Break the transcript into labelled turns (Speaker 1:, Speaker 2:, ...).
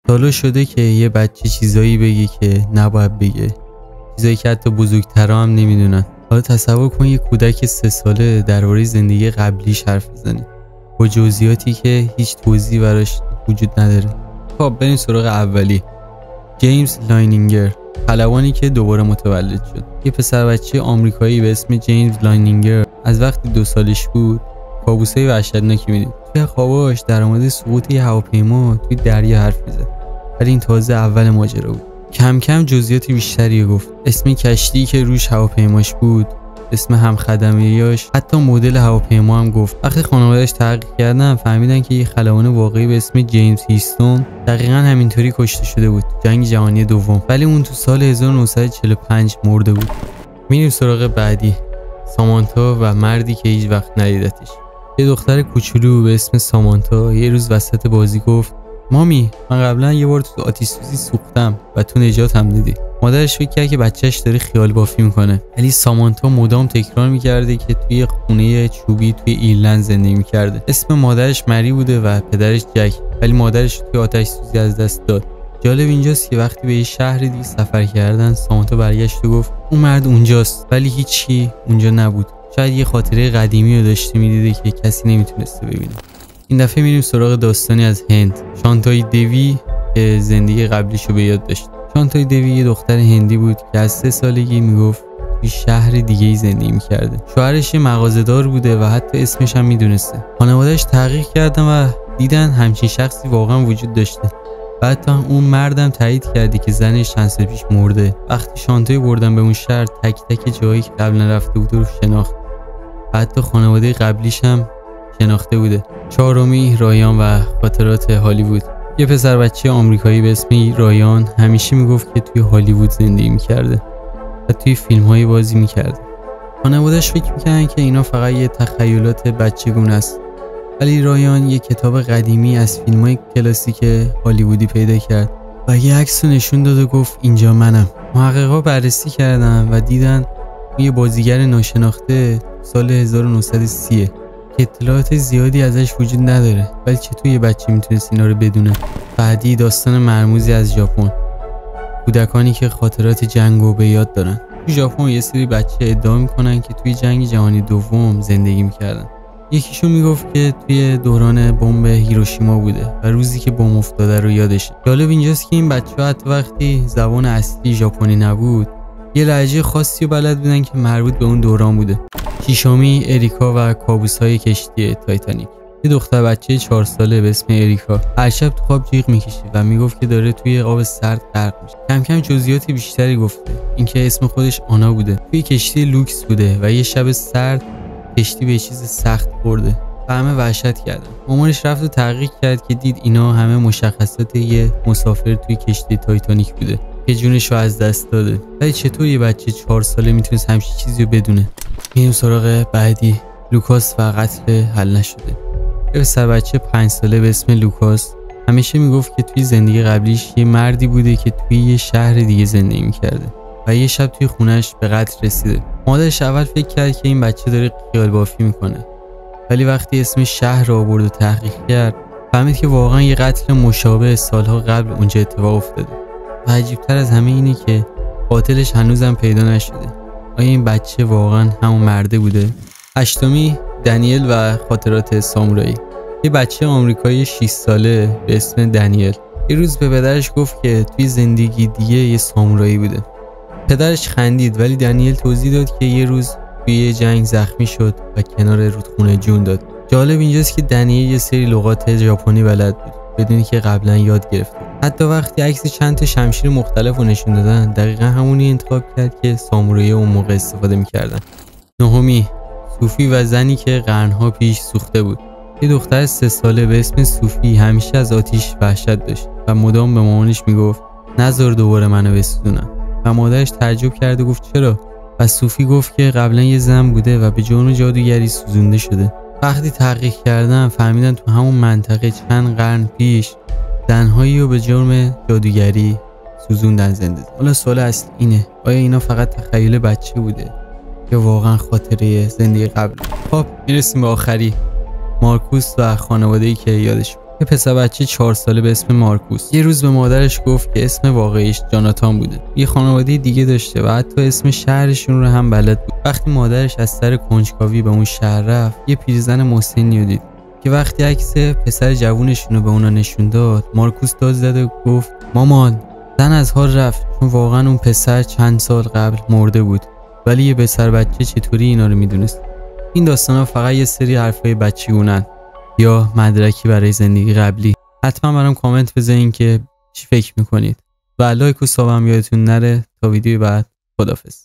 Speaker 1: حالا شده که یه بچه چیزایی بگه که نباید بگه، چیزایی که حتی بزرگترها هم نمیدونن. حالا تصور کن یه کودک 3 ساله درباره زندگی قبلیش حرف بزنه با جزئیاتی که هیچ توضیحی براش وجود نداره. خب بریم سراغ اولی. جیمز لاینینگر، خلبانی که دوباره متولد شد. یه پسر بچه آمریکایی به اسم جیمز لاینینگر از وقتی 2 سالش بود کابوسای وحشتناکی میدید. توی خواباش در مورد سقوط یه هواپیما توی دریا حرف میزد، ولی این تازه اول ماجرا بود. کم کم جزئیات بیشتری گفت. اسم کشتی که روش هواپیماش بود، اسم همخدمیاش، حتی مدل هواپیما هم گفت. وقتی خانواده‌اش تحقیق کردن فهمیدن که یه خلبان واقعی به اسم جیمز هیستون دقیقاً همینطوری کشته شده بود جنگ جهانی دوم، ولی اون تو سال 1945 مرده بود. میریم سراغ بعدی. سامانتا و مردی که هیچ وقت ندیدتش. یه دختر کوچولو به اسم سامانتا یه روز وسط بازی گفت مامی من قبلا یه بار تو آتش سوزی سوختم و تو نجاتم دادی. مادرش فکر کرد که بچهش داره خیال بافی میکنه، ولی سامانتا مدام تکرار میکرده که توی خونه چوبی توی ایرلند زندگی میکرده. اسم مادرش مری بوده و پدرش جک، ولی مادرش توی آتش سوزی از دست داد. جالب اینجاست که وقتی به یه شهر دیگه سفر کردن سامانتا برگشت و گفت اون مرد اونجاست، ولی هیچی اونجا نبود. شاید یه خاطره قدیمی رو داشته میدیده که کسی نمیتونسته ببینه. این دفعه میریم سراغ داستانی از هند. شانتای دیوی که زندگی قبلیشو به یاد داشت. شانتای دیوی یه دختر هندی بود که از 3 سالگی میگفت توی شهر دیگه ای زندگی میکرده. شوهرش یه مغازه‌دار بوده و حتی اسمش هم میدونسته. خانواده‌اش تحقیق کردن و دیدن همچین شخصی واقعا وجود داشته. بعد تا اون مردم تایید کردی که زنش چند سال پیش مرده. وقتی شانتای بردن به اون شهر تک تک جایی که قبلا رفته بود رو شناخت. حتی خانواده قبلیش هم شناخته بوده. 4 رایان و خاطرات هالیوود. یه پسر بچه آمریکایی به اسم رایان همیشه میگفت که توی هالیوود زندگی میکرده و توی فیلم‌های بازی میکرده. خانواده‌اش فکر میکنن که اینا فقط یه تخیلات بچگونه است. ولی رایان یه کتاب قدیمی از فیلم‌های کلاسیک هالیوودی پیدا کرد و یه عکس رو نشون داد و گفت اینجا منم. محققا بررسی کردن و دیدن یه بازیگر ناشناخته سال 1930 که اطلاعات زیادی ازش وجود نداره، ولی چطور یه بچه میتونست اینا رو بدونه؟ بعدی داستان مرموزی از ژاپن. کودکانی که خاطرات جنگو به یاد دارن. تو ژاپن یه سری بچه ادعا میکنن که توی جنگ جهانی دوم زندگی میکردن. یکیشون میگفت که توی دوران بمب هیروشیما بوده و روزی که بمب افتاده رو یادشه. جالب اینجاست که این بچه‌ها حتی وقتی زبان اصلی ژاپنی نبود، یه لهجه خاصی رو بلد بودن که مربوط به اون دوران بوده. شیشمی اریکا و کابوس‌های کشتی تایتانیک. یه دختر بچه 4 ساله به اسم اریکا هر شب تو خواب جیغ میکشه و میگفت که داره توی آب سرد غرق میشه. کم کم جزئیات بیشتری گفته. اینکه اسم خودش آنا بوده. توی کشتی لوکس بوده و یه شب سرد کشتی به چیز سخت خورده و همه وحشت کردن. مامانش رفت و تحقیق کرد که دید اینا همه مشخصات یه مسافر توی کشتی تایتانیک بوده که جونش رو از دست داده. ولی چطور یه بچه 4 ساله میتونست همچین چیزی رو بدونه؟ میریم سراغ بعدی. لوکاس و قتل حل نشده. یه پسر بچه 5 ساله به اسم لوکاس همیشه میگفت که توی زندگی قبلیش یه مردی بوده که توی یه شهر دیگه زندگی میکرده و یه شب توی خونش به قتل رسیده. مادرش اول فکر کرد که این بچه داره خیال بافی میکنه، ولی وقتی اسم شهر رو آورد و تحقیق کرد فهمید که واقعا یه قتل مشابه سالها قبل اونجا اتفاق افتاده. و عجیبتر از همه اینه که قاتلش هنوزم پیدا نشده. آیا این بچه واقعا همون مرده بوده؟ 8 دنیل و خاطرات سامورایی. یه بچه آمریکایی 6 ساله به اسم دنیل یه روز به پدرش گفت که توی زندگی دیگه یه سامورایی بوده. پدرش خندید، ولی دنیل توضیح داد که یه روز توی یه جنگ زخمی شد و کنار رودخونه جون داد. جالب اینجاست که دنیل یه سری لغات ژاپنی بلد بود بدونی که قبلا یاد گرفته. حتی وقتی عکس چند تا شمشیر مختلف رو نشون دادن دقیقا همونی انتخاب کرد که سامورایی اون موقع استفاده میکردن. 9 صوفی و زنی که قرنها پیش سوخته بود. یه دختر 3 ساله به اسم صوفی همیشه از آتیش وحشت داشت و مدام به مامانش میگفت نذار دوباره منو بسوزونن. و مادرش تعجب کرد و گفت چرا؟ و صوفی گفت که قبلا یه زن بوده و به جرم جادوگری سوزونده شده. وقتی تحقیق کردن فهمیدن تو همون منطقه چند قرن پیش زنهایی رو به جرم جادوگری سوزوندن زنده. حالا سوال اصلی اینه، آیا اینا فقط تخیل بچه بوده یا واقعا خاطره زندگی قبل؟ خب میرسیم به آخری. مارکوس و خانواده‌ای که یادش بود. یه پسر بچه 4 ساله به اسم مارکوس یه روز به مادرش گفت که اسم واقعیش جاناتان بوده. یه خانواده دیگه داشته و حتی اسم شهرشون رو هم بلد بود. وقتی مادرش از سر کنجکاوی به اون شهر رفت، یه پیرزن مسنی رو دید که وقتی عکس پسر جوونشون رو به اونا نشون داد، مارکوس داد زد و گفت مامان، زن از حال رفت، چون واقعا اون پسر چند سال قبل مرده بود. ولی یه پسر بچه چطوری اینا رو میدونست؟ این داستانا فقط یه سری حرفای بچگونن یا مدرکی برای زندگی قبلی. حتما برام کامنت بذارین که چی فکر میکنید و لایک و سابم یادتون نره. تا ویدیو بعد، خداحافظ.